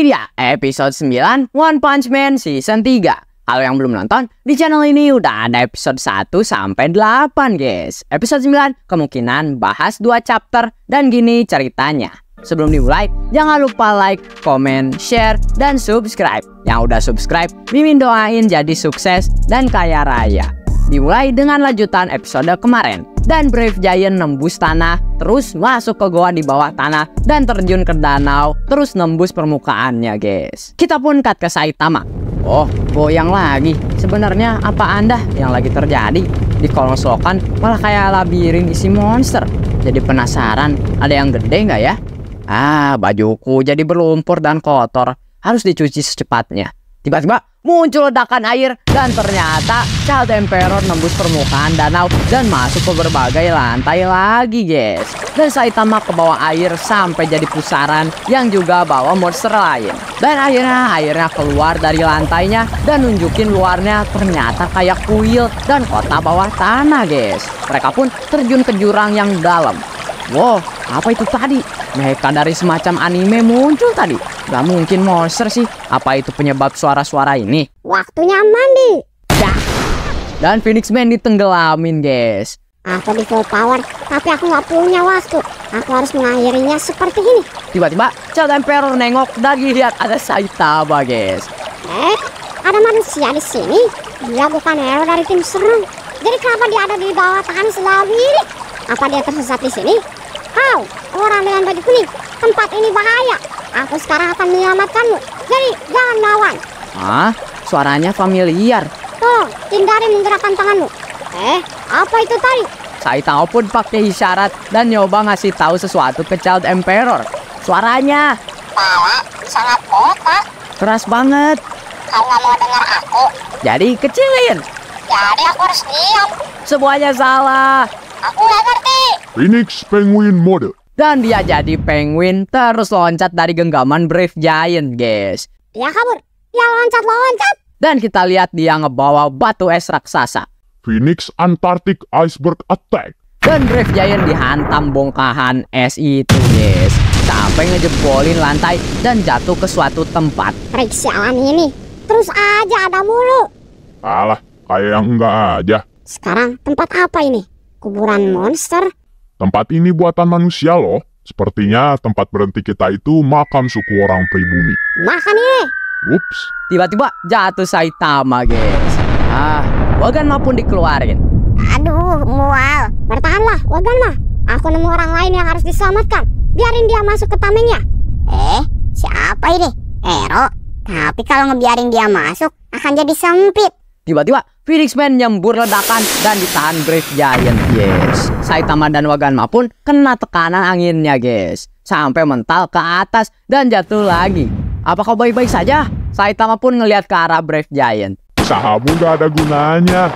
Ini dia episode 9 One Punch Man Season 3. Kalau yang belum nonton, di channel ini udah ada episode 1 sampai 8 guys. Episode 9 kemungkinan bahas 2 chapter dan gini ceritanya. Sebelum dimulai, jangan lupa like, comment, share, dan subscribe. Yang udah subscribe, Mimin doain jadi sukses dan kaya raya. Dimulai dengan lanjutan episode kemarin. Dan Brave Giant nembus tanah, terus masuk ke goa di bawah tanah, dan terjun ke danau, terus nembus permukaannya guys. Kita pun cut ke Saitama. Oh, goyang lagi. Sebenarnya apa anda yang lagi terjadi? Di kolong selokan malah kayak labirin isi monster. Jadi penasaran, ada yang gede nggak ya? Ah, bajuku jadi berlumpur dan kotor. Harus dicuci secepatnya. Tiba-tiba muncul ledakan air dan ternyata Child Emperor nembus permukaan danau dan masuk ke berbagai lantai lagi guys. Dan Saitama ke bawah air sampai jadi pusaran yang juga bawa monster lain. Dan akhirnya keluar dari lantainya dan nunjukin luarnya ternyata kayak kuil dan kota bawah tanah guys. Mereka pun terjun ke jurang yang dalam. Wow, apa itu tadi? Mereka dari semacam anime muncul tadi. Gak mungkin monster sih. Apa itu penyebab suara-suara ini? Waktunya mandi. Dah. Dan Phoenix Man ditenggelamin guys. Aku di full power, tapi aku gak punya waktu. Aku harus mengakhirinya seperti ini. Tiba-tiba Child Emperor nengok dan lihat ada Saitama guys. Ada manusia di sini. Dia bukan hero dari tim serang. Jadi kenapa dia ada di bawah tangan sebelah kiri? Apa dia tersesat di sini? Kau, orang dengan baju kuning, tempat ini bahaya. Aku sekarang akan menyelamatkanmu. Jadi jangan melawan. Ah, suaranya familiar. Tolong hindari menggerakkan tanganmu. Apa itu tadi? Saitama pun pakai isyarat dan nyoba ngasih tahu sesuatu ke Child Emperor. Suaranya Malah sangat kotak. keras banget. Kau nggak mau dengar aku? Jadi kecilin. Jadi aku harus diam. Semuanya salah. Aku nggak ngerti. Phoenix Penguin Mode. Dan dia jadi penguin terus loncat dari genggaman Brave Giant guys. Dia kabur. Dia loncat-loncat. Dan kita lihat dia ngebawa batu es raksasa. Phoenix Antarctic Iceberg Attack. Dan Brave Giant dihantam bongkahan es itu guys. Sampai ngejebolin lantai dan jatuh ke suatu tempat. Trik sialan ini. Terus aja ada mulu. Alah, kayak yang enggak aja. Sekarang tempat apa ini? Kuburan monster? Tempat ini buatan manusia loh. Sepertinya tempat berhenti kita itu makam suku orang pribumi. Makan ini. Ups. Tiba-tiba jatuh Saitama guys. Ah, Waganma pun dikeluarin. Aduh, mual. Bertahanlah, Waganma. Aku nemu orang lain yang harus diselamatkan. Biarin dia masuk ke tamengnya. Siapa ini? Hero. Tapi kalau ngebiarin dia masuk, akan jadi sempit. Tiba-tiba Phoenix Man nyembur ledakan dan ditahan Brave Giant guys. Saitama dan Waganma pun kena tekanan anginnya guys. Sampai mental ke atas dan jatuh lagi. Apa kau baik-baik saja? Saitama pun ngelihat ke arah Brave Giant. Usahamu gak ada gunanya.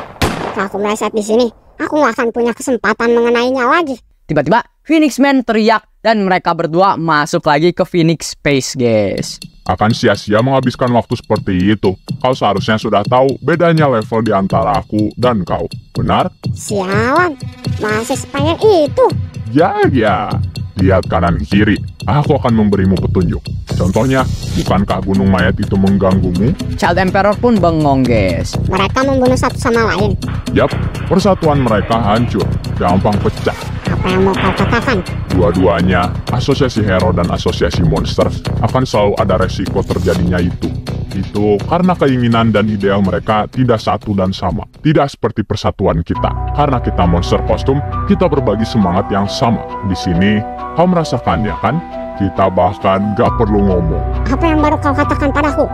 Kalau aku meleset di sini, aku nggak akan punya kesempatan mengenainya lagi. Tiba-tiba Phoenix Man teriak dan mereka berdua masuk lagi ke Phoenix Space guys. Akan sia-sia menghabiskan waktu seperti itu. Kau seharusnya sudah tahu bedanya level di antara aku dan kau. Benar? Sialan, masih sepengen itu. Ya. Lihat kanan kiri. Aku akan memberimu petunjuk. Contohnya, bukankah gunung mayat itu mengganggumu? Child Emperor pun bengong guys. Mereka membunuh satu sama lain. Yap, persatuan mereka hancur. Gampang pecah. Apa yang mau kau katakan? Dua-duanya, asosiasi hero dan asosiasi monster, akan selalu ada resiko terjadinya itu. Itu karena keinginan dan ideal mereka tidak satu dan sama. Tidak seperti persatuan kita. Karena kita monster kostum, kita berbagi semangat yang sama. Di sini, kau merasakannya kan? Kita bahkan gak perlu ngomong. Apa yang baru kau katakan padaku?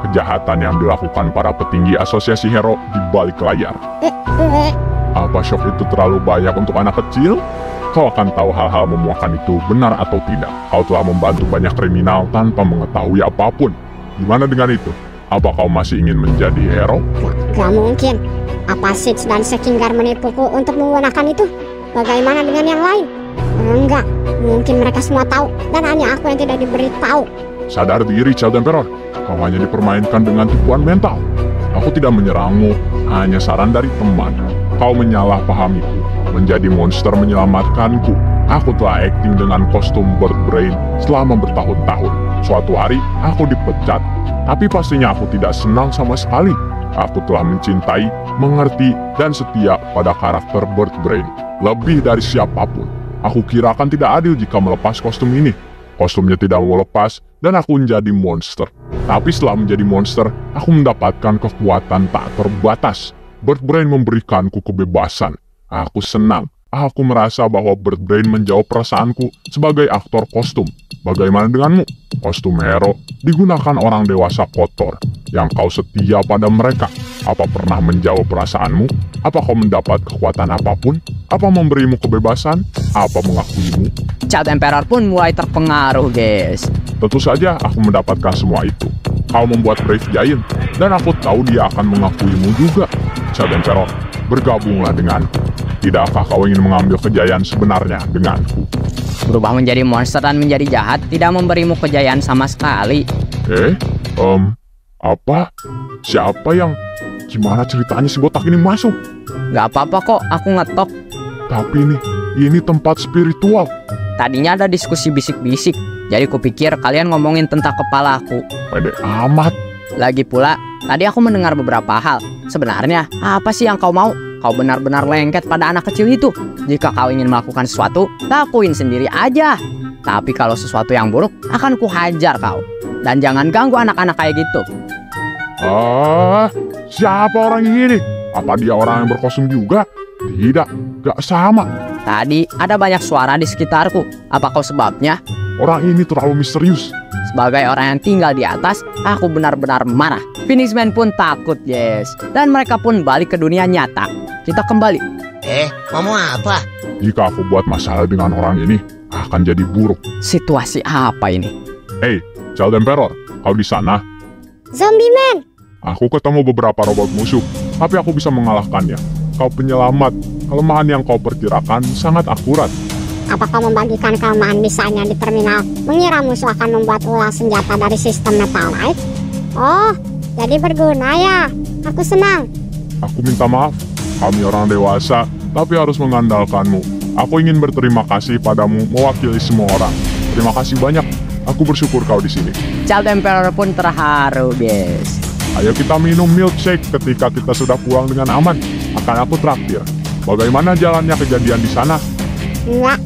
Kejahatan yang dilakukan para petinggi asosiasi hero di balik layar. Apa shock itu terlalu banyak untuk anak kecil? Kau akan tahu hal-hal memuakkan itu benar atau tidak. Kau telah membantu banyak kriminal tanpa mengetahui apapun. Gimana dengan itu? Apa kau masih ingin menjadi hero? Gak mungkin. Apa Sitch dan Sekingar menipuku untuk menggunakan itu? Bagaimana dengan yang lain? Enggak, mungkin mereka semua tahu dan hanya aku yang tidak diberitahu. Sadar diri, Child Emperor. Kau hanya dipermainkan dengan tipuan mental. Aku tidak menyerangmu, hanya saran dari teman. Kau menyalahpahamiku. Menjadi monster menyelamatkanku. Aku telah acting dengan kostum Bird Brain selama bertahun-tahun. Suatu hari aku dipecat, tapi pastinya aku tidak senang sama sekali. Aku telah mencintai, mengerti, dan setia pada karakter Bird Brain lebih dari siapapun. Aku kira akan tidak adil jika melepas kostum ini. Kostumnya tidak mau lepas, dan aku menjadi monster. Tapi setelah menjadi monster, aku mendapatkan kekuatan tak terbatas. Bird Brain memberikanku kebebasan. Aku senang. Aku merasa bahwa Bird Brain menjawab perasaanku sebagai aktor kostum. Bagaimana denganmu? Kostum hero digunakan orang dewasa kotor. Yang kau setia pada mereka. Apa pernah menjawab perasaanmu? Apa kau mendapat kekuatan apapun? Apa memberimu kebebasan? Apa mengakuimu? Child Emperor pun mulai terpengaruh, guys. Tentu saja aku mendapatkan semua itu. Kau membuat Brave Giant, dan aku tahu dia akan mengakuimu juga. Child Emperor, bergabunglah denganku. Tidakkah kau ingin mengambil kejayaan sebenarnya denganku? Berubah menjadi monster dan menjadi jahat tidak memberimu kejayaan sama sekali. Apa? Siapa yang... Gimana ceritanya si botak ini masuk? Gak apa-apa kok, aku ngetok. Tapi ini tempat spiritual. Tadinya ada diskusi bisik-bisik, jadi kupikir kalian ngomongin tentang kepalaku. Pede amat. Lagi pula, tadi aku mendengar beberapa hal. Sebenarnya, apa sih yang kau mau? Kau benar-benar lengket pada anak kecil itu. Jika kau ingin melakukan sesuatu, lakuin sendiri aja. Tapi kalau sesuatu yang buruk, akan kuhajar kau. Dan jangan ganggu anak-anak kayak gitu. Siapa orang ini? Apa dia orang yang berkostum juga? Tidak, gak sama. Tadi ada banyak suara di sekitarku. Apa kau sebabnya? Orang ini terlalu misterius. Sebagai orang yang tinggal di atas, aku benar-benar marah. Phoenix Man pun takut, yes. Dan mereka pun balik ke dunia nyata. Kita kembali. Ngomong apa? Jika aku buat masalah dengan orang ini, akan jadi buruk. Situasi apa ini? Hey, Child Emperor, kau di sana? Zombie Man! Aku ketemu beberapa robot musuh, tapi aku bisa mengalahkannya. Kau penyelamat. Kelemahan yang kau perkirakan sangat akurat. Apa kau membagikan kelemahan misalnya di terminal, mengira musuh akan membuat ulah senjata dari sistem Metal Knight? Oh, jadi berguna ya. Aku senang. Aku minta maaf. Kami orang dewasa, tapi harus mengandalkanmu. Aku ingin berterima kasih padamu mewakili semua orang. Terima kasih banyak. Aku bersyukur kau di sini. Child Emperor pun terharu, guys. Ayo kita minum milkshake ketika kita sudah pulang dengan aman. Akan aku traktir. Bagaimana jalannya kejadian di sana? Enggak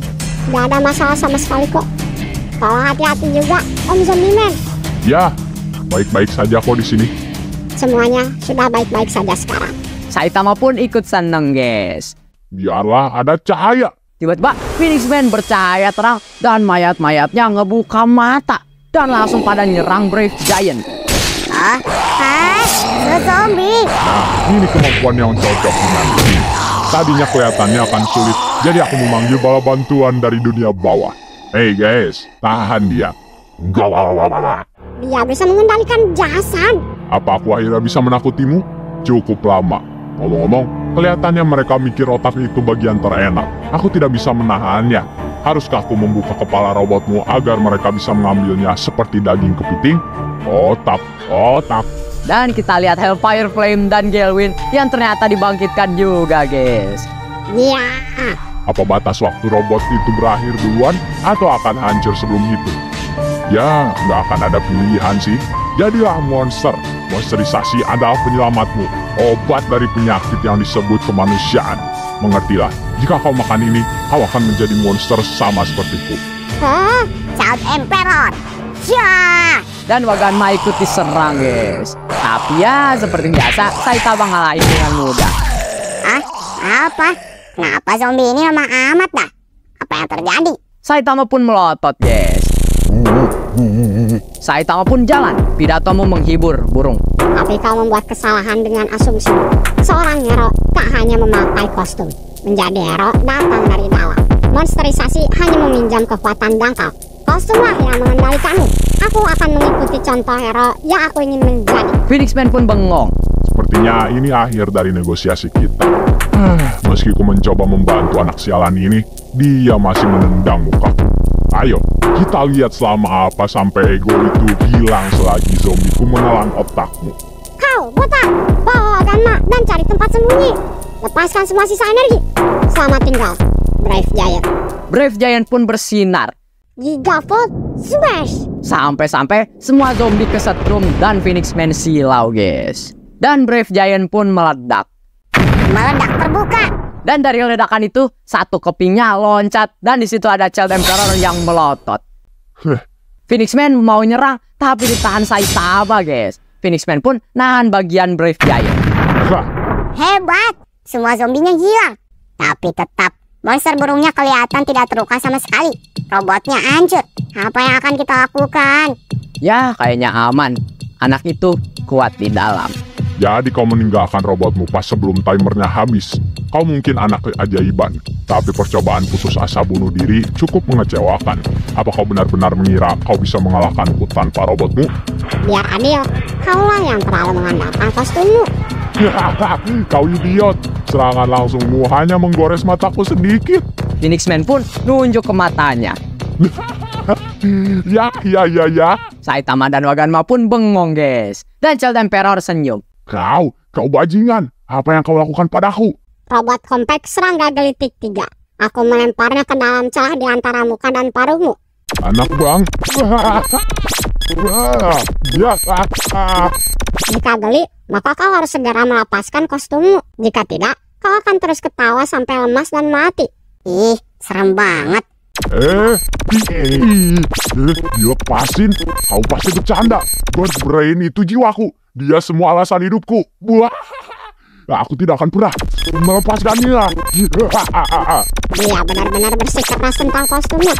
ada masalah sama sekali kok. Tolong hati-hati juga, Om Zombie Man. Ya, baik-baik saja kok di sini. Semuanya sudah baik-baik saja sekarang. Saitama pun ikut seneng, guys. Biarlah ada cahaya. Tiba-tiba Phoenix Man bercahaya terang dan mayat-mayatnya ngebuka mata dan langsung pada nyerang Brave Giant. Zombie. Nah, ini kemampuan yang cocok denganku. Tadinya kelihatannya akan sulit, jadi aku memanggil bala bantuan dari dunia bawah. Hey guys, tahan dia. Dia bisa mengendalikan jasan. Apa aku akhirnya bisa menakutimu? Cukup lama. Ngomong-ngomong, kelihatannya mereka mikir otak itu bagian terenak. Aku tidak bisa menahannya. Haruskah aku membuka kepala robotmu agar mereka bisa mengambilnya seperti daging kepiting? Otak. Dan kita lihat Hellfire Flame dan Gelwin yang ternyata dibangkitkan juga, guys. Iya. Apa batas waktu robot itu berakhir duluan atau akan hancur sebelum itu? Ya, nggak akan ada pilihan sih. Jadilah monster. Monsterisasi adalah penyelamatmu. Obat dari penyakit yang disebut kemanusiaan. Mengertilah, jika kau makan ini, kau akan menjadi monster sama sepertiku. Child Emperor. Ya. Dan Waganma ikut diserang, guys. Tapi ya, seperti biasa, Saitama ngalahin dengan mudah. Apa? Kenapa zombie ini lama amat dah? Apa yang terjadi? Saitama pun melotot, guys. Saitama pun jalan. Pidatomu menghibur burung. Tapi kau membuat kesalahan dengan asumsi. Seorang hero tak hanya memakai kostum. Menjadi hero datang dari dalam. Monsterisasi hanya meminjam kekuatan dangkal. Kostumlah yang mengendalikanmu. Aku akan mengikuti contoh hero yang aku ingin menjadi. Phoenix Man pun bengong. Sepertinya ini akhir dari negosiasi kita. Meski ku mencoba membantu anak sialan ini, dia masih menendang mukaku. Ayo, kita lihat selama apa sampai ego itu hilang selagi zombiku menelan otakmu. Kau, botak, bawa Waganma dan cari tempat sembunyi. Lepaskan semua sisa energi. Selamat tinggal, Brave Giant. Brave Giant pun bersinar. Gigavolt Smash. Sampai-sampai semua zombie kesetrum dan Phoenix Man silau, guys. Dan Brave Giant pun meledak. Meledak terbuka. Dan dari ledakan itu, satu kepingnya loncat. Dan di situ ada Child Emperor yang melotot. Phoenix Man mau nyerang, tapi ditahan Saitama, guys. Phoenix Man pun nahan bagian Brave Giant. Hebat, semua zombinya hilang. Tapi tetap, monster burungnya kelihatan tidak terluka sama sekali. Robotnya hancur. Apa yang akan kita lakukan? Ya, kayaknya aman. Anak itu kuat di dalam. Jadi kau meninggalkan robotmu pas sebelum timernya habis. Kau mungkin anak keajaiban, tapi percobaan putus asa bunuh diri cukup mengecewakan. Apa kau benar-benar mengira kau bisa mengalahkanku tanpa robotmu? Biar adil, kaulah yang terlalu mengandalkan kostummu. Kau idiot, serangan langsungmu hanya menggores mataku sedikit. Phoenix Man pun nunjuk ke matanya. Ya. Saitama dan Waganma pun bengong, guys. Dan Child Emperor senyum. Kau bajingan. Apa yang kau lakukan padaku? Robot kompak serangga gelitik 3. Aku melemparnya ke dalam celah di antara muka dan paruhmu. Anak bang. Jika geli, maka kau harus segera melepaskan kostummu. Jika tidak, kau akan terus ketawa sampai lemas dan mati. Ih, serem banget. Dilepasin. Kau pasti bercanda. Bird Brain itu jiwaku. Dia semua alasan hidupku. Aku tidak akan pernah melepaskannya. Dia benar-benar bersikeras tentang kostumnya.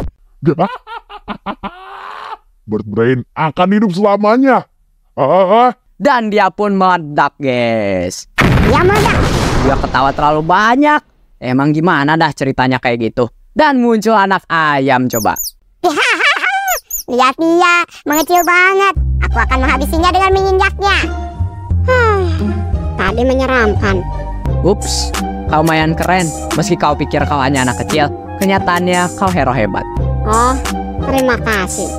Bird Brain akan hidup selamanya. Dan dia pun meledak, guys. Dia meledak. Dia ketawa terlalu banyak. Emang gimana dah ceritanya kayak gitu? Dan muncul anak ayam, coba. Lihat dia, mengecil banget. Aku akan menghabisinya dengan menginjaknya. Tadi menyeramkan. Ups, kau lumayan keren. Meski kau pikir kau hanya anak kecil, kenyataannya kau hero hebat. Oh, terima kasih.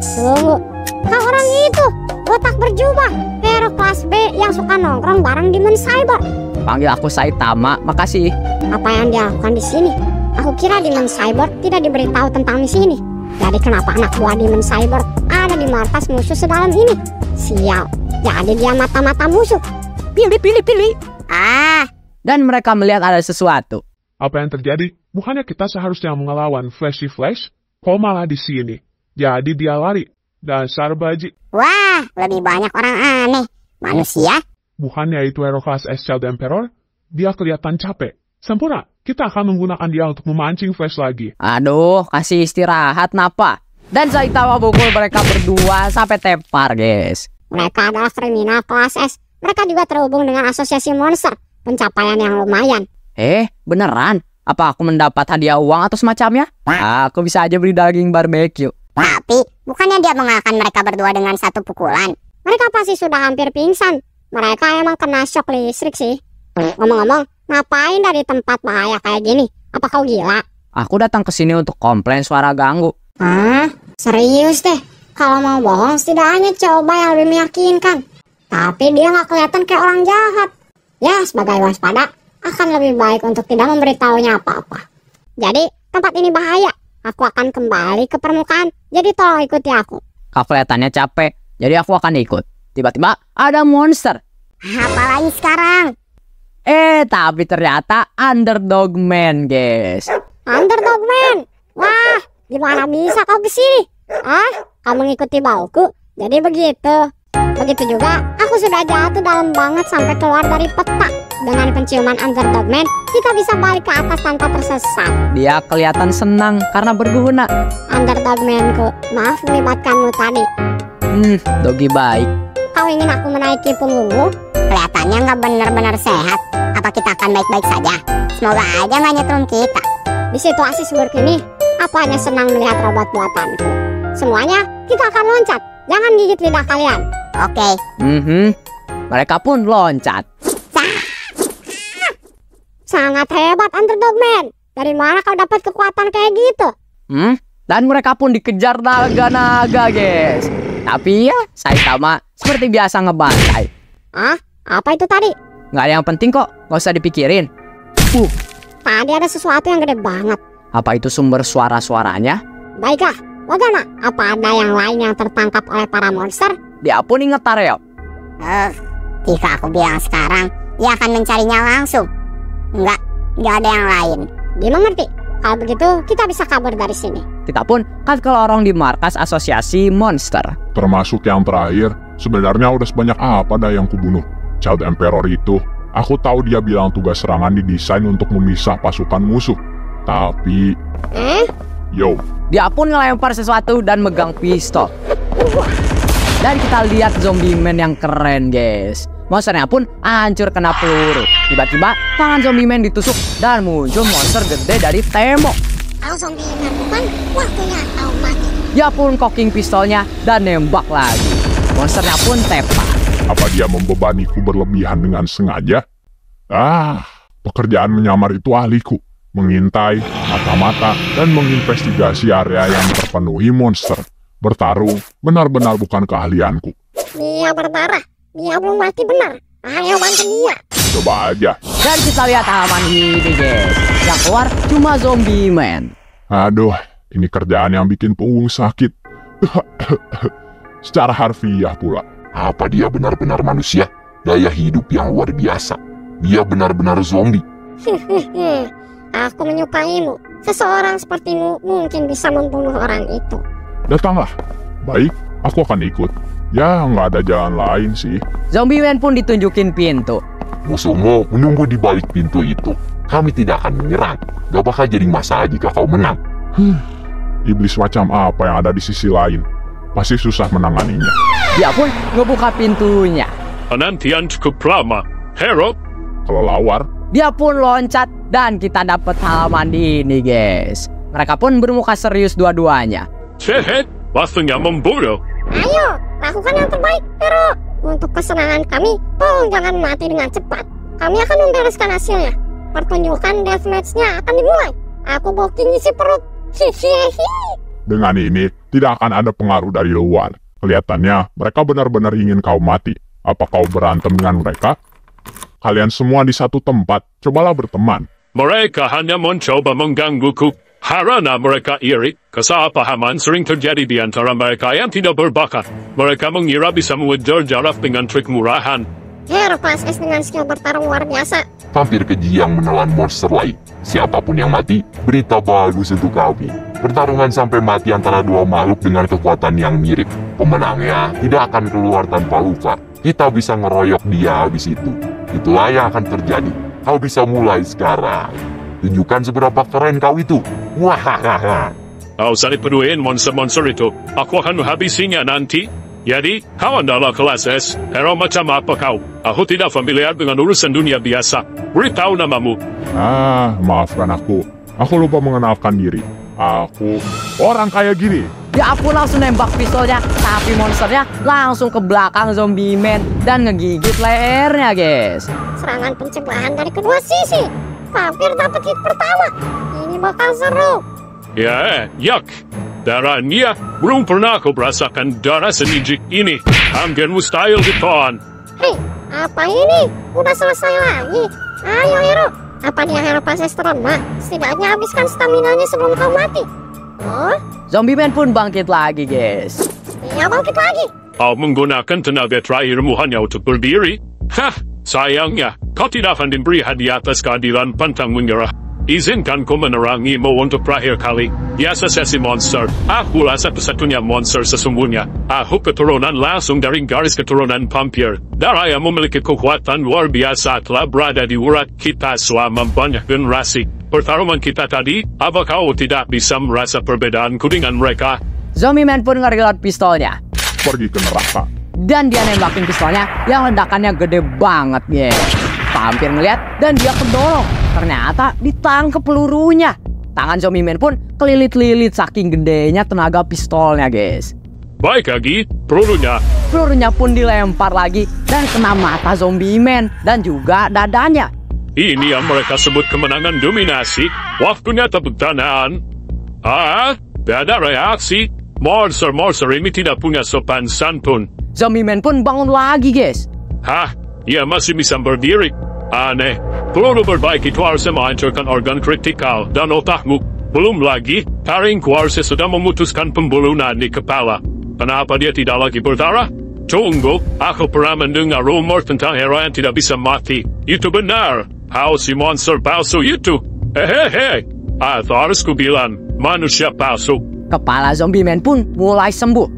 Tunggu. Kau orang itu, botak berjubah. Hero kelas B yang suka nongkrong bareng Demon Cyber. Panggil aku Saitama, makasih. Apa yang dia lakukan di sini? Aku kira Demon Cyber tidak diberitahu tentang misi ini. Jadi kenapa anak buah Demon Cyber ada di markas musuh sedalam ini? Sial, jadi dia mata-mata musuh. Pilih. Dan mereka melihat ada sesuatu. Apa yang terjadi? Bukannya kita seharusnya mengelawan Flashy Flash? Kok malah di sini? Jadi dia lari. Dasar baji. Wah, lebih banyak orang aneh. Manusia? Bukannya itu hero kelas S Child Emperor? Dia kelihatan capek. Sempurna, kita akan menggunakan dia untuk memancing Flash lagi. Aduh, kasih istirahat napa. Dan Saitama pukul mereka berdua sampai tepar, guys. Mereka adalah kriminal kelas S. Mereka juga terhubung dengan asosiasi monster. Pencapaian yang lumayan. Beneran? Apa aku mendapat hadiah uang atau semacamnya? Aku bisa aja beli daging barbeque. Tapi, bukannya dia mengalahkan mereka berdua dengan satu pukulan? Mereka pasti sudah hampir pingsan. Mereka emang kena shock listrik sih. Ngomong-ngomong, ngapain dari tempat bahaya kayak gini? Apa kau gila? Aku datang ke sini untuk komplain suara ganggu. Serius deh. Kalau mau bohong, setidaknya coba yang lebih meyakinkan. Tapi dia nggak kelihatan kayak orang jahat. Ya, sebagai waspada, akan lebih baik untuk tidak memberitahunya apa-apa. Jadi, tempat ini bahaya. Aku akan kembali ke permukaan, jadi tolong ikuti aku. Kau kelihatannya capek, jadi aku akan ikut. Tiba-tiba ada monster. Apalagi sekarang? Tapi ternyata Underdog Man, guys. Underdog Man? Wah, gimana bisa kau kesini? Kau mengikuti bauku, jadi begitu. Begitu juga, aku sudah jatuh dalam banget sampai keluar dari peta. Dengan penciuman Underdog Man, kita bisa balik ke atas tanpa tersesat. Dia kelihatan senang karena berguna. Underdog Man-ku, maaf melibatkanmu tadi. Dogi baik. Kau ingin aku menaiki punggungmu? Kelihatannya nggak benar-benar sehat. Apa kita akan baik-baik saja? Semoga aja nggak nyetrum kita. Di situasi seburuk ini, aku hanya senang melihat robot buatanku. Semuanya, kita akan loncat. Jangan gigit lidah kalian. Oke. Mereka pun loncat. Sangat hebat Underdog Man. Dari mana kau dapat kekuatan kayak gitu? Dan mereka pun dikejar naga-naga, guys. Tapi ya, Saitama seperti biasa ngebantai. Apa itu tadi? Nggak ada yang penting kok, nggak usah dipikirin. Tadi ada sesuatu yang gede banget. Apa itu sumber suara-suaranya? Baiklah, Bagaimana? Apa ada yang lain yang tertangkap oleh para monster? Dia pun inget Tareo. Jika aku bilang sekarang, dia akan mencarinya langsung. Enggak ada yang lain. Dia mengerti. Kalau begitu, kita bisa kabur dari sini. Kita pun ke lorong di markas asosiasi monster. Termasuk yang terakhir, sebenarnya udah sebanyak apa dah yang kubunuh. Child Emperor itu, aku tahu dia bilang tugas serangan didesain untuk memisah pasukan musuh. Tapi... Yo. Dia pun ngelempar sesuatu dan megang pistol. Dan kita lihat zombie man yang keren, guys. Monsternya pun hancur kena peluru. Tiba-tiba tangan zombie man ditusuk dan muncul monster gede dari tembok. Kalau zombie man bukan, waktunya kau mati. Dia pun cocking pistolnya dan nembak lagi. Monsternya pun tepat. Apa dia membebaniku berlebihan dengan sengaja? Pekerjaan menyamar itu ahliku. Mengintai, mata-mata, dan menginvestigasi area yang terpenuhi monster. Bertarung benar-benar bukan keahlianku. Dia berdarah. Dia belum mati benar. Ayo bantu dia. Coba aja. Dan kita lihat halaman ini, guys. Yang keluar cuma zombie man. Aduh, ini kerjaan yang bikin punggung sakit. Secara harfiah pula. Apa dia benar-benar manusia? Daya hidup yang luar biasa. Dia benar-benar zombie. Aku menyukaimu. Seseorang sepertimu mungkin bisa membunuh orang itu. Datanglah. Baik, aku akan ikut. Ya, nggak ada jalan lain sih. Zombie man pun ditunjukin pintu. Musuhmu menunggu di balik pintu itu. Kami tidak akan menyerang. Gak bakal jadi masalah jika kau menang. Iblis macam apa yang ada di sisi lain? Pasti susah menanganinya. Dia pun ngebuka pintunya. Penantian cukup lama. Hero, Kelelawar. Dia pun loncat dan kita dapat halaman di ini, guys. Mereka pun bermuka serius dua-duanya. Cehet, waktunya membunuh. Ayo, lakukan yang terbaik, Hero. Untuk kesenangan kami, tolong jangan mati dengan cepat. Kami akan membereskan hasilnya. Pertunjukan deathmatch-nya akan dimulai. Aku booking isi perut. Hihihi. Dengan ini, tidak akan ada pengaruh dari luar. Kelihatannya, mereka benar-benar ingin kau mati. Apa kau berantem dengan mereka? Kalian semua di satu tempat, cobalah berteman. Mereka hanya mencoba menggangguku. Karena mereka iri, kesalahpahaman sering terjadi di antara mereka yang tidak berbakat. Mereka mengira bisa mengejar jarak dengan trik murahan. Hero kelas S dengan skill bertarung luar biasa. Vampir keji yang menelan monster lain. Siapapun yang mati, berita bagus untuk kami. Pertarungan sampai mati antara dua makhluk dengan kekuatan yang mirip. Pemenangnya tidak akan keluar tanpa luka. Kita bisa ngeroyok dia habis itu. Itulah yang akan terjadi. Kau bisa mulai sekarang. Tunjukkan seberapa keren kau itu. Wahahaha. Kau usah dipeduliin monster-monster itu. Aku akan menghabisinya nanti. Jadi, kau adalah kelas S. Hero macam apa kau? Aku tidak familiar dengan urusan dunia biasa. Beritahu namamu. Maafkan aku. Aku lupa mengenalkan diri. Aku orang kayak gini. Dia pun langsung nembak pistolnya, tapi monsternya langsung ke belakang zombie man dan ngegigit lehernya, guys. Serangan pencegahan dari kedua sisi. Vampir dapat hit pertama. Ini bakal seru. Ya, yak. Darahnya belum pernah aku merasakan darah senijik ini. Hampir mustahil ditahan. Hei, apa ini? Udah selesai lagi. Ayo, Hero. Apa dia Hero proses terlemah? Setidaknya habiskan staminanya sebelum kau mati. Oh? Zombie man pun bangkit lagi, guys. Dia bangkit lagi. Kau menggunakan tenaga terakhirmu hanya untuk berdiri? Hah, sayangnya, kau tidak akan diberi hadiah atas keadilan pantang menyerah. Izinkan ku menerangimu untuk terakhir kali. Di asosiasi monster, akulah satu-satunya monster sesungguhnya. Aku keturunan langsung dari garis keturunan vampir. Darah yang memiliki kekuatan luar biasa telah berada di urat kita selama banyak generasi. Pertarungan kita tadi, apa kau tidak bisa merasa perbedaanku dengan mereka? Zombie man pun nge-reload pistolnya. Pergi ke neraka. Dan dia nembakin pistolnya yang ledakannya gede banget, guys. Vampir ngeliat dan dia kedorong. Ternyata ditangkep pelurunya. Tangan zombie man pun kelilit-lilit saking gedenya tenaga pistolnya, guys. Baik lagi, pelurunya. Pelurunya pun dilempar lagi dan kena mata zombie man dan juga dadanya. Ini yang mereka sebut kemenangan dominasi. Waktunya tepuk tangan. Ada reaksi. Monster-monster ini tidak punya sopan santun. Zombie man pun bangun lagi, guys. Ia masih bisa berdiri. Aneh. Peluru berbaik itu harus menghancurkan organ kritikal dan otakmu. Belum lagi, taring kuarsa sudah memutuskan pembunuhan di kepala. Kenapa dia tidak lagi berdarah? Tunggu, aku pernah mendengar rumor tentang hero yang tidak bisa mati. Itu benar. How si monster palsu itu? Hehehe. Atau harus kubilang, manusia palsu. Kepala zombie man pun mulai sembuh.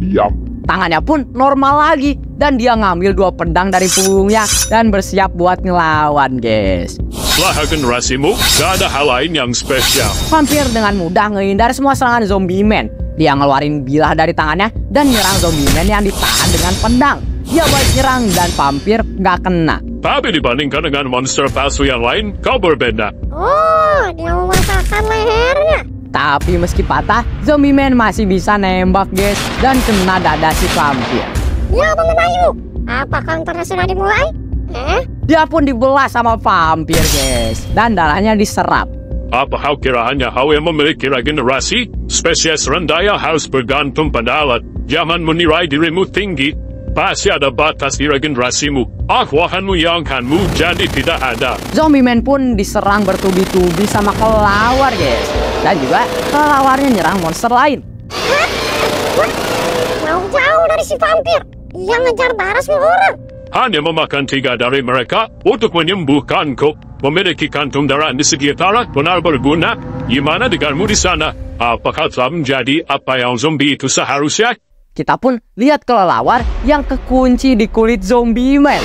Diam. Tangannya pun normal lagi. Dan dia ngambil 2 pedang dari punggungnya dan bersiap buat ngelawan, guys. Setelah generasimu, gak ada hal lain yang spesial. Vampir dengan mudah ngehindar semua serangan zombie man. Dia ngeluarin bilah dari tangannya dan nyerang zombie man yang ditahan dengan pedang. Dia balik nyerang dan vampir gak kena. Tapi dibandingkan dengan monster palsu yang lain, kau berbeda. Oh, dia mematahkan lehernya. Tapi meski patah, zombie man masih bisa nembak, guys, dan kena dada si vampir. Ya, Bang Bayu. Apa counternya sudah dimulai? Dia pun dibelah sama vampir, guys, dan darahnya diserap. Apa kau kira hanya kau yang memiliki regenerasi? Spesies rendah yang harus bergantung pada alat. Jangan menilai dirimu tinggi. Pasti ada batas di regenerasimu. Aku akan menyangkanmu jadi tidak ada. Zombie man pun diserang bertubi-tubi sama kelelawar, guys. Dan juga kelelawarnya nyerang monster lain. Jauh-jauh dari si vampir. Dia ngejar darah semua orang. Hanya memakan 3 dari mereka untuk menyembuhkanku. Memiliki kantung darah di sekitar benar berguna. Gimana denganmu di sana? Apakah telah menjadi apa yang zombie itu seharusnya? Kita pun lihat kelelawar yang kekunci di kulit zombie man.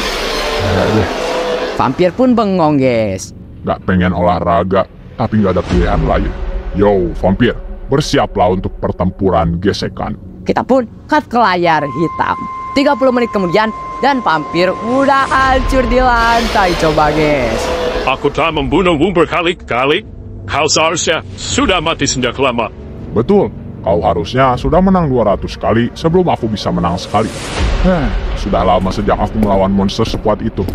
Vampir pun bengong, guys. Gak pengen olahraga, tapi gak ada pilihan lain. Yo, vampir, bersiaplah untuk pertempuran gesekan. Kita pun cut ke layar hitam. 30 menit kemudian, dan vampir udah hancur di lantai. Coba, guys. Aku telah membunuhmu berkali-kali. Kau seharusnya sudah mati sejak lama. Betul, kau harusnya sudah menang 200 kali sebelum aku bisa menang sekali. Sudah lama sejak aku melawan monster sekuat itu.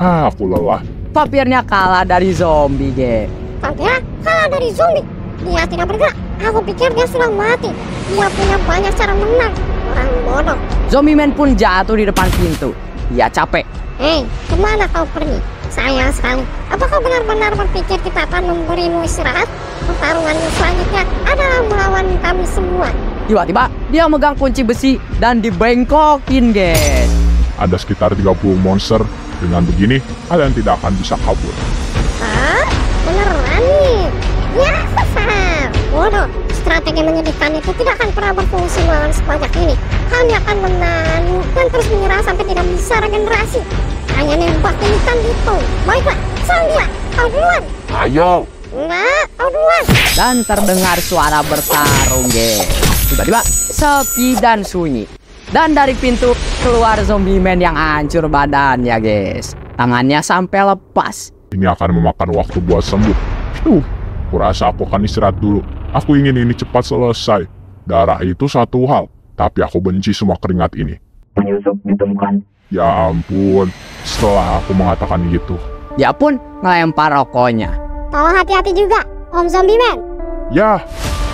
Aku lelah. Vampirnya kalah dari zombie, guys. Vampir kalah dari zombie. Dia tidak bergerak. Aku pikir dia sudah mati. Dia punya banyak cara menang. Orang bodoh. Zombie man pun jatuh di depan pintu. Dia capek. Hei, kemana kau pergi? Sayang sekali. Apa kau benar-benar berpikir kita akan memberimu istirahat? Pertarungan selanjutnya adalah melawan kami semua. Tiba-tiba dia megang kunci besi dan dibengkokin, guys. Ada sekitar 30 monster. Dengan begini, kalian tidak akan bisa kabur. Hah? Beneran nih? Ya, bodoh. Strategi menyedihkan itu tidak akan pernah berfungsi melawan sebanyak ini. Kami akan menang dan terus menyerah sampai tidak bisa regenerasi. Hanya nembak ini kan gitu. Baiklah, Sandia, kau duluan. Ayo. Enggak, kau duluan. Dan terdengar suara bertarung, guys. Tiba-tiba sepi dan sunyi. Dan dari pintu keluar zombie man yang hancur badannya, guys. Tangannya sampai lepas. Ini akan memakan waktu buat sembuh. Kurasa aku akan istirahat dulu. Aku ingin ini cepat selesai. Darah itu satu hal, tapi aku benci semua keringat ini. Penyusup ditemukan. Ya ampun, setelah aku mengatakan gitu. Dia pun ngelempar rokoknya. Tolong hati-hati juga, Om Zombie Man. Ya,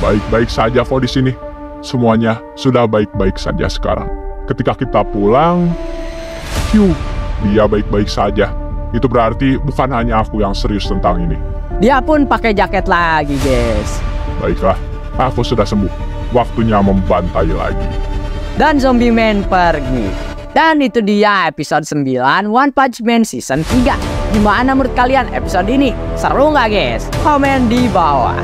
baik-baik saja kok di sini. Semuanya sudah baik-baik saja sekarang. Ketika kita pulang, dia baik-baik saja. Itu berarti bukan hanya aku yang serius tentang ini. Dia pun pakai jaket lagi, guys. Baiklah, aku sudah sembuh. Waktunya membantai lagi. Dan zombie man pergi. Dan itu dia episode 9 One Punch Man Season 3. Gimana menurut kalian episode ini? Seru nggak, guys? Komen di bawah.